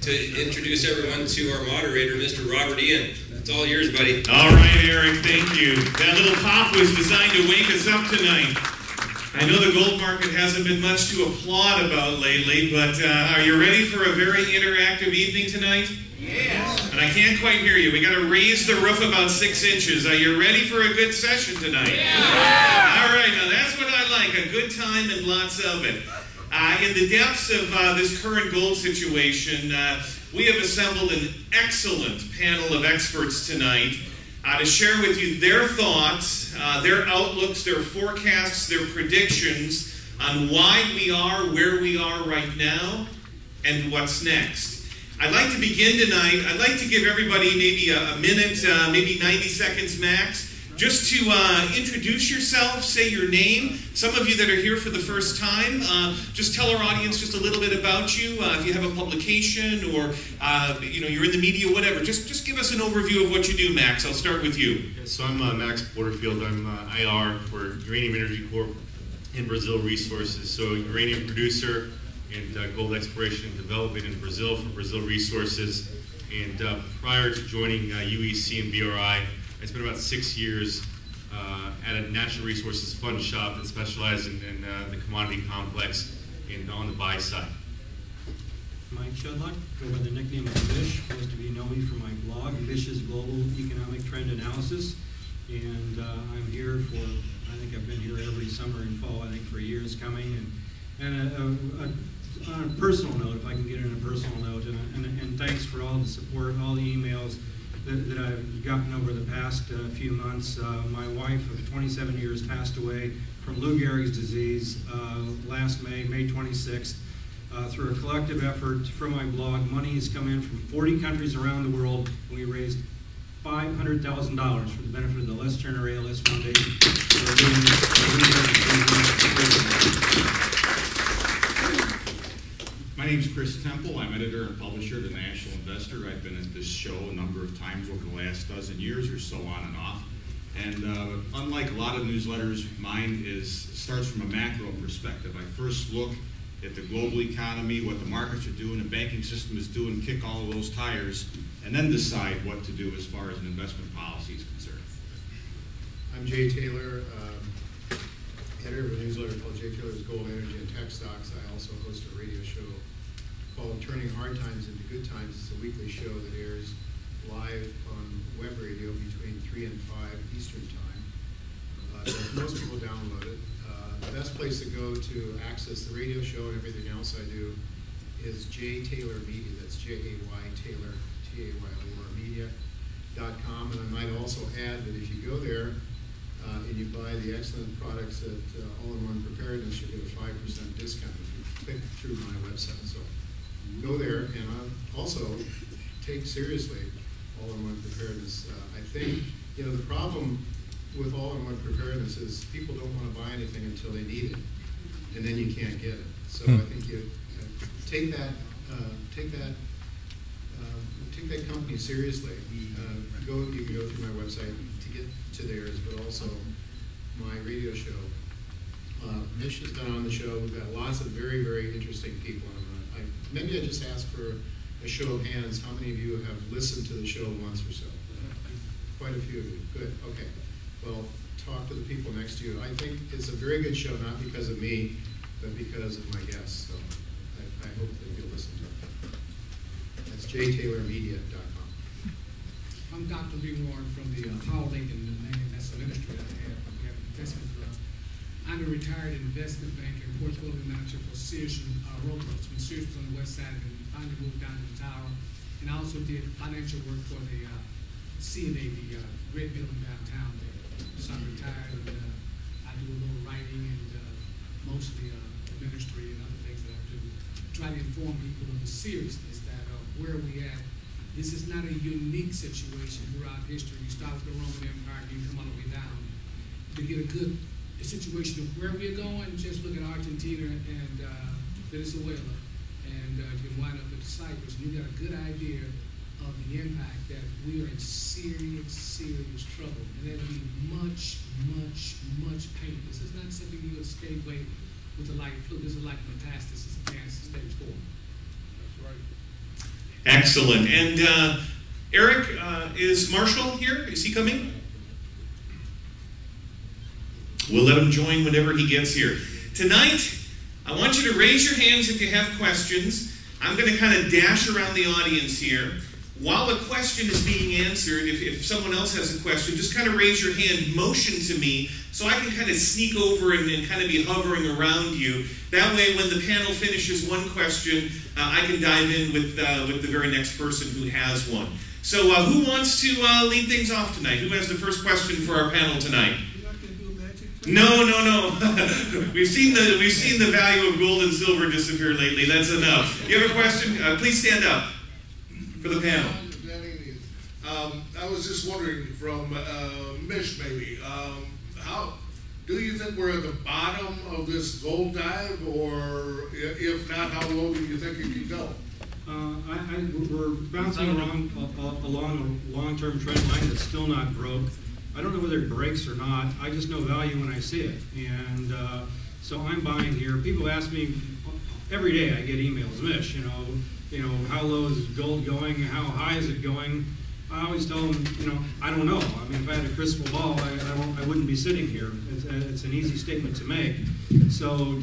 to introduce everyone to our moderator, Mr. Robert Ian. It's all yours, buddy. All right, Eric, thank you. That little pop was designed to wake us up tonight. I know the gold market hasn't been much to applaud about lately, but are you ready for a very interactive evening tonight? Yes. And I can't quite hear you. We got to raise the roof about 6 inches. Are you ready for a good session tonight? Yeah. All right, now that's what I like, a good time and lots of it. In the depths of this current gold situation, we have assembled an excellent panel of experts tonight to share with you their thoughts, their outlooks, their forecasts, their predictions on why we are where we are right now and what's next. I'd like to begin tonight. I'd like to give everybody maybe a minute, maybe 90 seconds max, just to introduce yourself, say your name. Some of you that are here for the first time, just tell our audience just a little bit about you. If you have a publication or you're in the media, whatever. Just give us an overview of what you do, Max. I'll start with you. So I'm Max Porterfield. I'm IR for Uranium Energy Corp in Brazil Resources. So uranium producer and gold exploration and development in Brazil for Brazil Resources. And prior to joining UEC and BRI, I spent about 6 years at a natural resources fund shop that specialized in the commodity complex and on the buy side. Mike Shedlock, go by the nickname of Mish. Most of you know me from my blog, Mish's Global Economic Trend Analysis. And I'm here for, I think I've been here every summer and fall, I think for years coming. And on a personal note, if I can get in a personal note, and thanks for all the support, all the emails that I've gotten over the past few months. My wife of 27 years passed away from Lou Gehrig's disease last May 26th. Through a collective effort from my blog, money has come in from 40 countries around the world, and we raised $500,000 for the benefit of the Les Turner ALS Foundation. My name is Chris Temple. I'm editor and publisher of the National Investor. I've been at this show a number of times over the last dozen years or so, on and off. And unlike a lot of newsletters, mine starts from a macro perspective. I first look at the global economy, what the markets are doing, the banking system is doing, kick all of those tires, and then decide what to do as far as an investment policy is concerned. I'm Jay Taylor, editor of a newsletter called Jay Taylor's Gold, Energy, and Tech Stocks. I also host a radio show called Turning Hard Times into Good Times. It's a weekly show that airs live on web radio between 3 and 5 Eastern Time. Most people download it. The best place to go to access the radio show and everything else I do is J Taylor Media. That's J-A-Y Taylor, T-A-Y-L-O-R Media.com. And I might also add that if you go there and you buy the excellent products at All-in-One Preparedness, you get a 5% discount if you click through my website. So go there, and also take seriously All-in-One Preparedness. I think, the problem with All-in-One Preparedness is people don't want to buy anything until they need it, and then you can't get it. So I think you take that company seriously. You can go through my website to get to theirs, but also my radio show. Mish has been on the show. We've got lots of very, very interesting people. Maybe I just ask for a show of hands. How many of you have listened to the show once or so? Quite a few of you. Good. Okay. Well, talk to the people next to you. I think it's a very good show, not because of me, but because of my guests. So I hope that you'll listen to it. That's jtaylormedia.com. I'm Dr. Lee Warren from the Howell Lincoln National Industry. I have investment firm. I'm a retired investment banker and portfolio manager for Sears Roosevelt. When Sears was on the west side, and finally moved down to the tower. And I also did financial work for the CNA, the red building downtown there. So I'm retired, and I do a little writing and mostly ministry and other things that I do. Try to inform people of the seriousness that where we at. This is not a unique situation throughout history. You start with the Roman Empire, you come all the way down. To get a good situation of where we're going, just look at Argentina and Venezuela, and you can wind up with Cyprus, and you got a good idea of the impact that we are in serious, serious trouble, and there'll be much, much, much pain. This is not something you escape with a light flu. This is like metastasis of cancer, stage 4. That's right. Excellent. And Eric, is Marshall here? Is he coming? We'll let him join whenever he gets here. Tonight, I want you to raise your hands if you have questions. I'm going to kind of dash around the audience here. While a question is being answered, if someone else has a question, just kind of raise your hand, motion to me, so I can kind of sneak over and kind of be hovering around you. That way, when the panel finishes one question, I can dive in with the very next person who has one. So who wants to lead things off tonight? Who has the first question for our panel tonight? You're not going to do a magic trick? No. we've seen the value of gold and silver disappear lately. That's enough. You have a question? Please stand up for the panel. I was just wondering from Mish maybe, how do you think we're at the bottom of this gold dive, or if not, how low do you think it can go? We're bouncing around along a long-term trend line that's still not broke. I don't know whether it breaks or not. I just know value when I see it, and so I'm buying here. People ask me every day. I get emails, Mish, you know, how low is gold going? How high is it going? I always tell them, I don't know. I mean, if I had a crystal ball, I wouldn't be sitting here. It's an easy statement to make. So,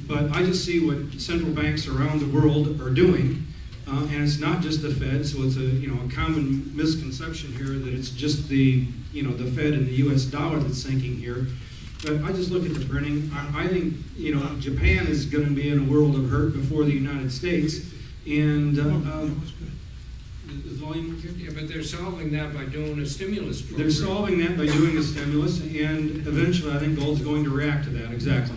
but I just see what central banks around the world are doing, and it's not just the Fed. So it's a common misconception here that it's just the Fed and the U.S. dollar that's sinking here. But I just look at the printing. I think Japan is going to be in a world of hurt before the United States, and. Yeah, but they're solving that by doing a stimulus program. They're solving that by doing a stimulus, and eventually I think gold's going to react to that, exactly.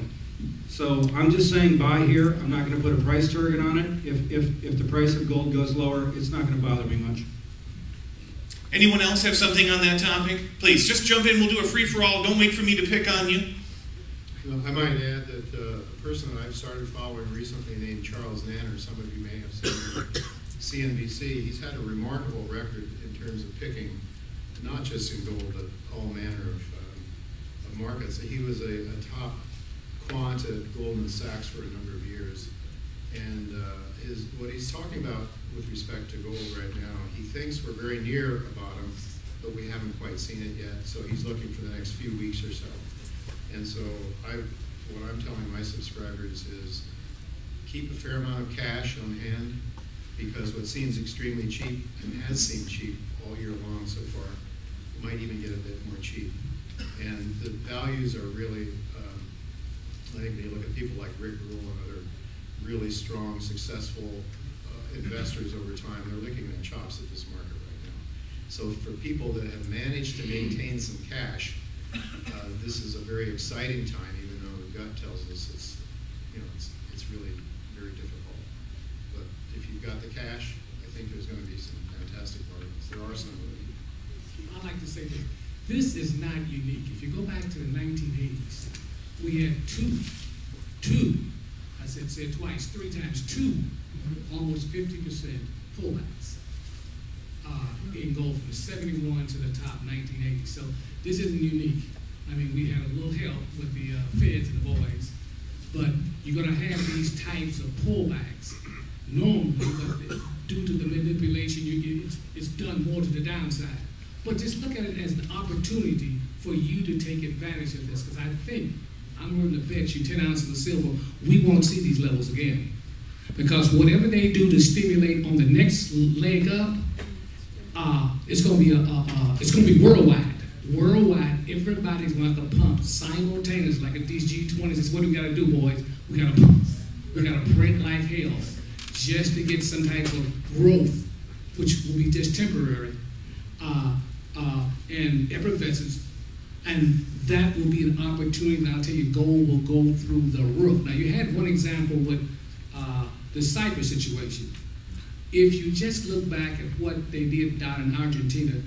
So I'm just saying buy here. I'm not going to put a price target on it. If the price of gold goes lower, it's not going to bother me much. Anyone else have something on that topic? Please, just jump in. We'll do a free-for-all. Don't wait for me to pick on you. I might add that a person that I've started following recently named Charles Nanner, some of you may have seen CNBC, he's had a remarkable record in terms of picking, not just in gold, but all manner of markets. He was a top quant at Goldman Sachs for a number of years. And what he's talking about with respect to gold right now, he thinks we're very near a bottom, but we haven't quite seen it yet. So he's looking for the next few weeks or so. And so what I'm telling my subscribers is keep a fair amount of cash on hand, because what seems extremely cheap and has seemed cheap all year long so far might even get a bit more cheap. And the values are really, I think when you look at people like Rick Rule and other really strong, successful investors over time, they're licking their chops at this market right now. So for people that have managed to maintain some cash, this is a very exciting time, even though the gut tells us it's really very difficult. But if you've got the cash, I think there's going to be some fantastic markets. There are some of them. I'd like to say this. This is not unique. If you go back to the 1980s, we had two, I said twice, three times, two almost 50% pullbacks in gold from 71 to the top 1980. So this isn't unique. I mean, we had a little help with the feds and the boys, but you're going to have these types of pullbacks normally, but due to the manipulation, it's done more to the downside. But just look at it as an opportunity for you to take advantage of this, because I think, I'm willing to bet you 10 ounces of silver, we won't see these levels again. Because whatever they do to stimulate on the next leg up, it's going to be worldwide. Worldwide, everybody's going to have to pump simultaneously, like at these G20s. It's what we got to do, boys. We got to pump. We got to print like hell just to get some type of growth, which will be just temporary, and effervescence. And that will be an opportunity. And I'll tell you, gold will go through the roof. Now, you had one example with the Cyprus situation. If you just look back at what they did down in Argentina,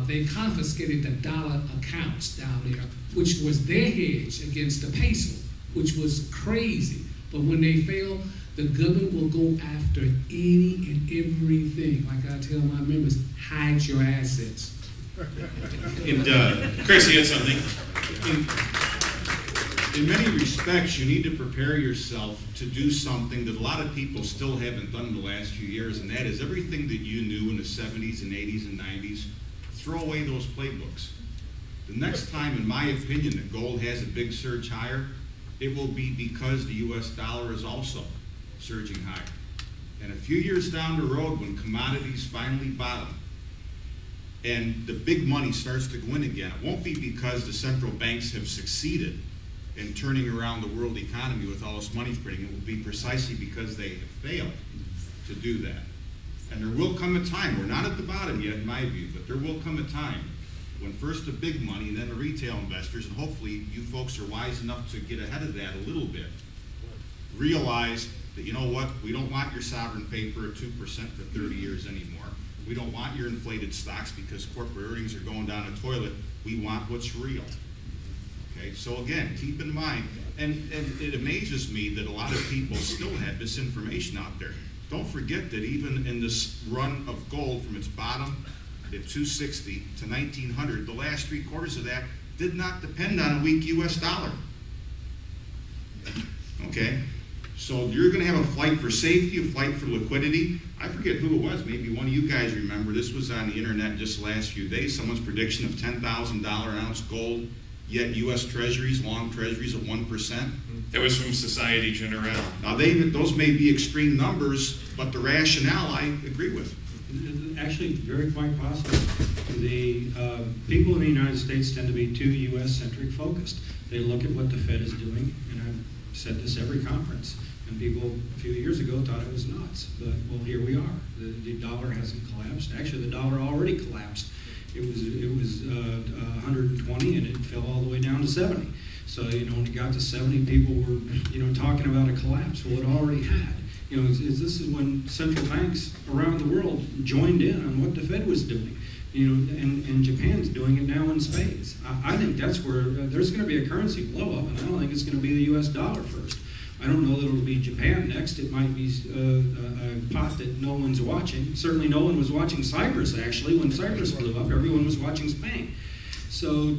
they confiscated the dollar accounts down there, which was their hedge against the peso, which was crazy. But when they fail, the government will go after any and everything. Like I tell my members, hide your assets. And Chris, you had something? in many respects, you need to prepare yourself to do something that a lot of people still haven't done in the last few years, and that is everything that you knew in the 70s and 80s and 90s, throw away those playbooks. The next time, in my opinion, that gold has a big surge higher, it will be because the US dollar is also surging higher. And a few years down the road, when commodities finally bottom, and the big money starts to go in again, it won't be because the central banks have succeeded in turning around the world economy with all this money printing. It will be precisely because they have failed to do that. And there will come a time, we're not at the bottom yet in my view, but there will come a time when first the big money and then the retail investors, and hopefully you folks are wise enough to get ahead of that a little bit, realize that, you know what, we don't want your sovereign paper at 2% for 30 years anymore. We don't want your inflated stocks because corporate earnings are going down the toilet. We want what's real. Okay, so again, keep in mind, and it amazes me that a lot of people still have misinformation out there. Don't forget that even in this run of gold from its bottom at 260 to 1900, the last 3 quarters of that did not depend on a weak US dollar. Okay? So you're going to have a flight for safety, a flight for liquidity. I forget who it was. Maybe one of you guys remember. This was on the internet just the last few days. Someone's prediction of $10,000 an ounce gold, yet U.S. Treasuries, long Treasuries at 1%. That was from Societe Generale. Now, those may be extreme numbers, but the rationale I agree with. Actually, very quite possible. The people in the United States tend to be too U.S.-centric focused. They look at what the Fed is doing, and I've said this every conference, and people a few years ago thought it was nuts. But, well, here we are. The dollar hasn't collapsed. Actually, the dollar already collapsed. It was 120, and it fell all the way down to 70. So, you know, when it got to 70, people were, you know, talking about a collapse. Well, it already had. You know, this is when central banks around the world joined in on what the Fed was doing. You know, and Japan's doing it now in spades. I think that's where there's going to be a currency blow up, and I don't think it's going to be the U.S. dollar first. I don't know that it'll be Japan next. It might be a pot that no one's watching. Certainly no one was watching Cyprus, actually. When Cyprus blew up, everyone was watching Spain. So,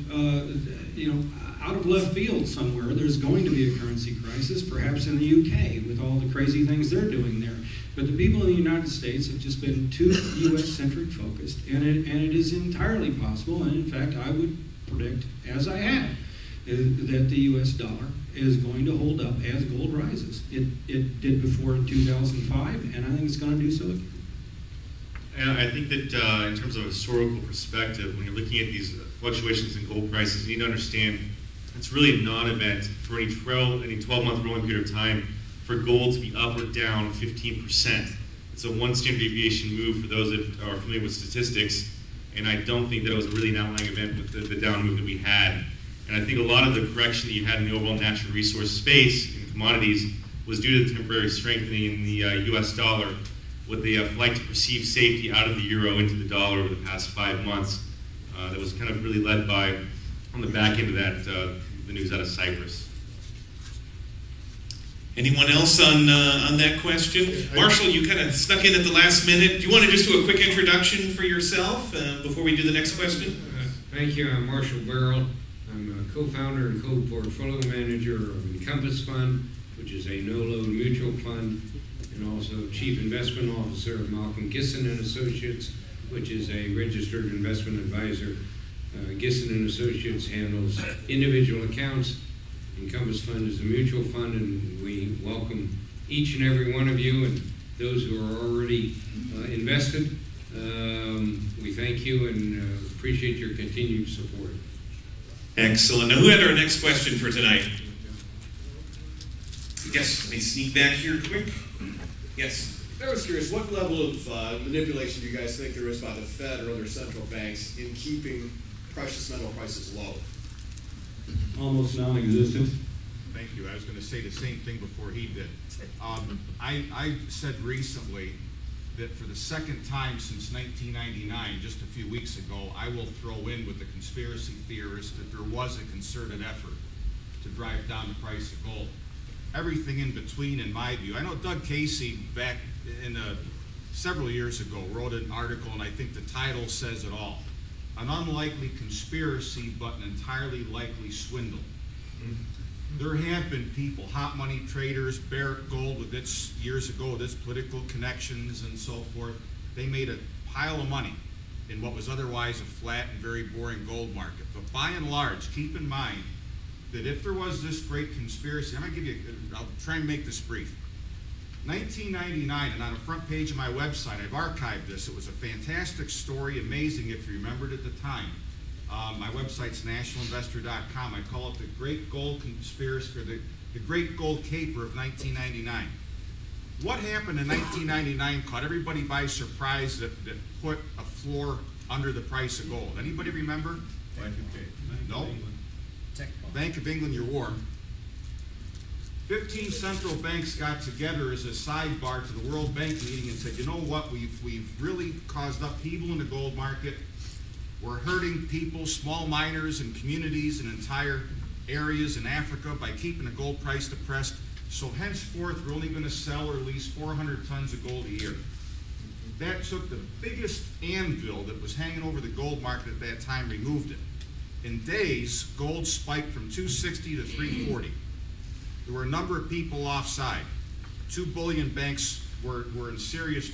you know, out of left field somewhere, there's going to be a currency crisis, perhaps in the UK, with all the crazy things they're doing there. But the people in the United States have just been too U.S.-centric focused, and it is entirely possible, and in fact, I would predict, as I have, that the U.S. dollar is going to hold up as gold rises. It did before in 2005, and I think it's going to do so again. And I think that in terms of a historical perspective, when you're looking at these fluctuations in gold prices, you need to understand it's really a non-event for any 12-month rolling period of time for gold to be up or down 15%. It's a one standard deviation move for those that are familiar with statistics, and I don't think that it was really an outlying event with the down move that we had. And I think a lot of the correction that you had in the overall natural resource space in commodities was due to the temporary strengthening in the U.S. dollar with the flight to perceived safety out of the euro into the dollar over the past 5 months. That was kind of really led by, on the back end of that, the news out of Cyprus. Anyone else on that question? Marshall, you kind of snuck in at the last minute. Do you want to just do a quick introduction for yourself before we do the next question? Thank you. I'm Marshal Berol. I'm a co-founder and co-portfolio manager of Encompass Fund, which is a no-load mutual fund, and also Chief Investment Officer of Malcolm Gisson & Associates, which is a registered investment advisor. Gisson & Associates handles individual accounts. Encompass Fund is a mutual fund, and we welcome each and every one of you and those who are already invested. We thank you and appreciate your continued support. Excellent. Now, who had our next question for tonight? Yes, let me sneak back here quick. Yes. I was curious, what level of manipulation do you guys think there is by the Fed or other central banks in keeping precious metal prices low? Almost non-existent. Thank you. I was going to say the same thing before he did. I said recently that for the second time since 1999, just a few weeks ago, I will throw in with the conspiracy theorists that there was a concerted effort to drive down the price of gold. Everything in between, in my view. I know Doug Casey, back in several years ago, wrote an article, and I think the title says it all. An unlikely conspiracy, but an entirely likely swindle. There have been people, hot money traders, Barrett Gold with its years ago, with its political connections and so forth. They made a pile of money in what was otherwise a flat and very boring gold market. But by and large, keep in mind that if there was this great conspiracy, I'll try and make this brief. 1999, and on the front page of my website, I've archived this. It was a fantastic story, amazing if you remembered at the time. My website's nationalinvestor.com. I call it the Great Gold Conspiracy, or the Great Gold Caper of 1999. What happened in 1999 caught everybody by surprise that put a floor under the price of gold? Anybody remember? No? Bank of England, you're warm. 15 central banks got together as a sidebar to the World Bank meeting and said, you know what, we've really caused upheaval in the gold market. We're hurting people, small miners and communities and entire areas in Africa by keeping the gold price depressed. So henceforth, we're only going to sell or lease 400 tons of gold a year. That took the biggest anvil that was hanging over the gold market at that time, removed it. In days, gold spiked from 260 to 340. There were a number of people offside. 2 bullion banks were in serious